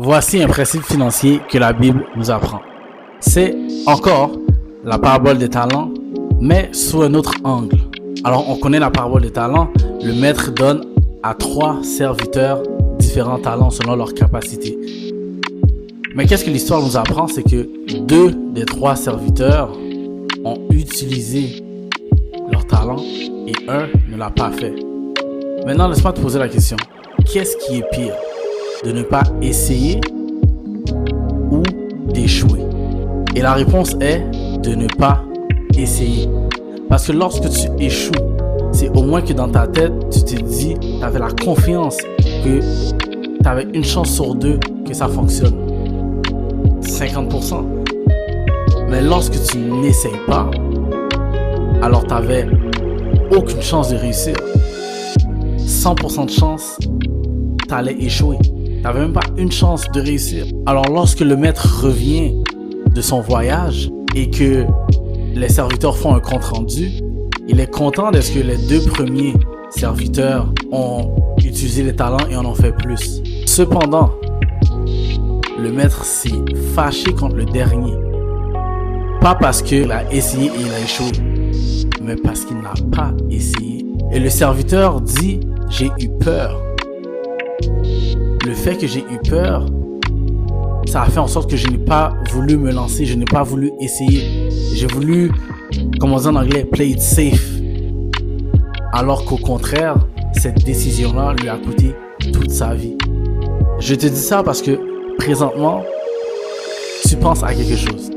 Voici un principe financier que la Bible nous apprend. C'est encore la parabole des talents, mais sous un autre angle. Alors, on connaît la parabole des talents. Le maître donne à 3 serviteurs différents talents selon leur capacité. Mais qu'est-ce que l'histoire nous apprend? C'est que 2 des 3 serviteurs ont utilisé leur talent et un ne l'a pas fait. Maintenant, laisse-moi te poser la question. Qu'est-ce qui est pire? De ne pas essayer ou d'échouer? Et la réponse est de ne pas essayer. Parce que lorsque tu échoues, c'est au moins que dans ta tête, tu te dis, tu avais la confiance que tu avais une chance sur 2 que ça fonctionne. 50%. Mais lorsque tu n'essayes pas, alors tu n'avais aucune chance de réussir. 100% de chance, tu allais échouer. Tu n'avais même pas une chance de réussir. Alors lorsque le maître revient de son voyage et que les serviteurs font un compte rendu, il est content de ce que les 2 premiers serviteurs ont utilisé les talents et en ont fait plus. Cependant, le maître s'est fâché contre le dernier. Pas parce qu'il a essayé et il a échoué, mais parce qu'il n'a pas essayé. Et le serviteur dit, j'ai eu peur. Le fait que j'ai eu peur, ça a fait en sorte que je n'ai pas voulu me lancer, je n'ai pas voulu essayer. J'ai voulu, comme on dit en anglais, play it safe. Alors qu'au contraire, cette décision-là lui a coûté toute sa vie. Je te dis ça parce que présentement, tu penses à quelque chose.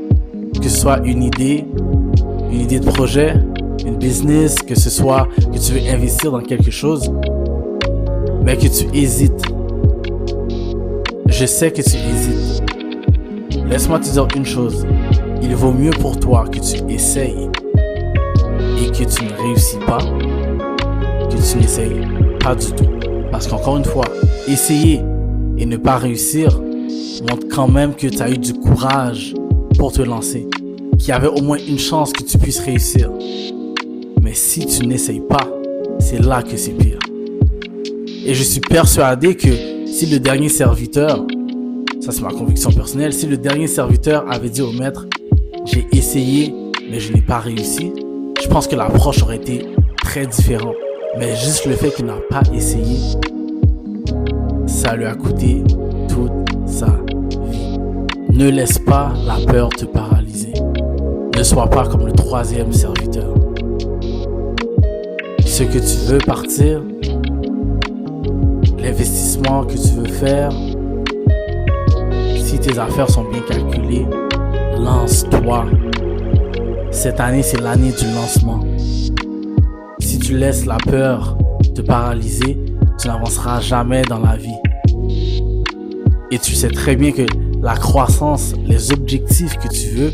Que ce soit une idée de projet, une business, que ce soit que tu veux investir dans quelque chose, mais que tu hésites. Je sais que tu hésites. Laisse-moi te dire une chose. Il vaut mieux pour toi que tu essayes et que tu ne réussis pas que tu n'essayes pas du tout. Parce qu'encore une fois, essayer et ne pas réussir montre quand même que tu as eu du courage pour te lancer. Qu'il y avait au moins une chance que tu puisses réussir. Mais si tu n'essayes pas, c'est là que c'est pire. Et je suis persuadé que si le dernier serviteur, ça c'est ma conviction personnelle, si le dernier serviteur avait dit au maître, j'ai essayé mais je n'ai pas réussi, je pense que l'approche aurait été très différente. Mais juste le fait qu'il n'a pas essayé, ça lui a coûté toute sa vie. Ne laisse pas la peur te paralyser. Ne sois pas comme le 3e serviteur. Ce que tu veux partir, l'investissement que tu veux faire, si tes affaires sont bien calculées, lance-toi. Cette année, c'est l'année du lancement. Si tu laisses la peur te paralyser, tu n'avanceras jamais dans la vie. Et tu sais très bien que la croissance, les objectifs que tu veux,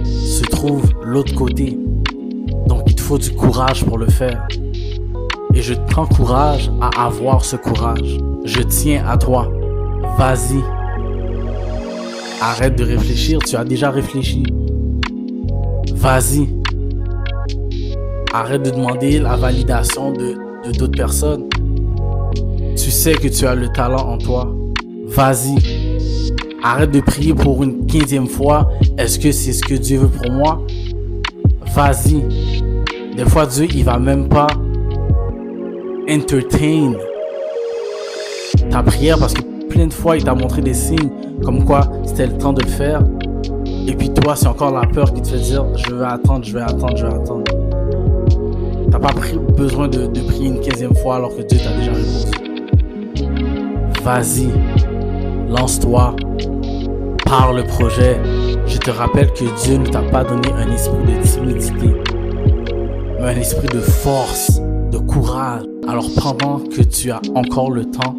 se trouvent de l'autre côté. Donc, il te faut du courage pour le faire. Et je t'encourage à avoir ce courage. Je tiens à toi. Vas-y. Arrête de réfléchir, tu as déjà réfléchi. Vas-y. Arrête de demander la validation de d'autres personnes. Tu sais que tu as le talent en toi. Vas-y. Arrête de prier pour une 15e fois. Est-ce que c'est ce que Dieu veut pour moi? Vas-y. Des fois, Dieu, il va même pas entertain ta prière parce que plein de fois, il t'a montré des signes comme quoi c'était le temps de le faire. Et puis toi, c'est encore la peur qui te fait dire je vais attendre. T'as pas besoin de prier une 15e fois alors que Dieu t'a déjà répondu. Vas-y, lance-toi, pars le projet. Je te rappelle que Dieu ne t'a pas donné un esprit de timidité, mais un esprit de force, de courage. Alors pendant que tu as encore le temps,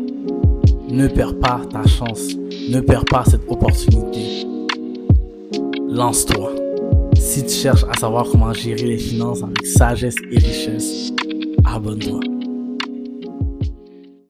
ne perds pas ta chance, ne perds pas cette opportunité. Lance-toi. Si tu cherches à savoir comment gérer les finances avec sagesse et richesse, abonne-toi.